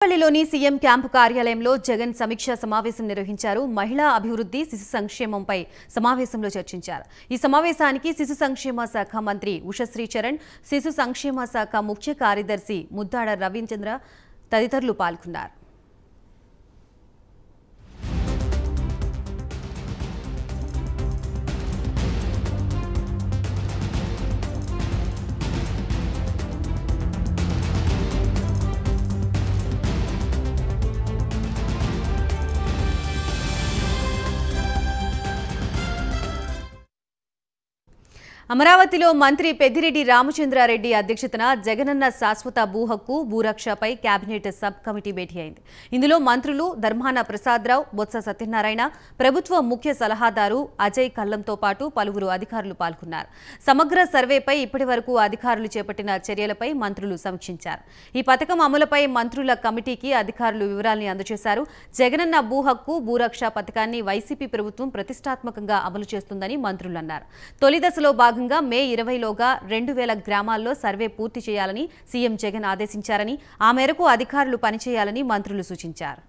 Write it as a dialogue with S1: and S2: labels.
S1: పల్లిలోని CM camp కార్యాలయంలో జగన్ సమీక్షా సమావేశం నిర్వహించారు. మహిళా అభివృద్ధి, శిశు సంక్షేమంపై సమావేశంలో చర్చించారు. ఈ సమావేశానికి శిశు సంక్షేమ శాఖ మంత్రి ఉషశ్రీ చరణ్, శిశు సంక్షేమ శాఖ ముఖ్య కార్యదర్శి ముద్దాడ రవీంద్ర తదితరులు పాల్గొన్నారు. అమరావతిలో మంత్రి పెద్దిరెడ్డి రామచంద్రారెడ్డి అధ్యక్షతన జగనన్న శాశ్వత భూ హక్కు, భూరక్షపై కేబినెట్ సబ్ కమిటీ భేటీ అయింది. ఇందులో మంత్రులు ధర్మాన ప్రసాదరావు, బొత్స సత్యనారాయణ, ప్రభుత్వ ముఖ్య సలహాదారు అజయ్ కల్లంతో పాటు పలువురు అధికారులు పాల్గొన్నారు. సమగ్ర సర్వేపై ఇప్పటివరకు అధికారులు చేపట్టిన చర్యలపై మంత్రులు సమీక్షించారు. ఈ పథకం అమలుపై మంత్రుల కమిటీకి అధికారులు వివరాల్ని అందజేశారు. జగనన్న భూ హక్కు, భూరక్ష పథకాన్ని వైసీపీ ప్రభుత్వం ప్రతిష్టాత్మకంగా అమలు చేస్తుందని మంత్రులు అన్నారు. తొలి దశలో మే 20లోగా 2000 గ్రామాల్లో సర్వే పూర్తి చేయాలని సీఎం జగన్ ఆదేశించారని, ఆ మేరకు అధికారులు పనిచేయాలని మంత్రులు సూచించారు.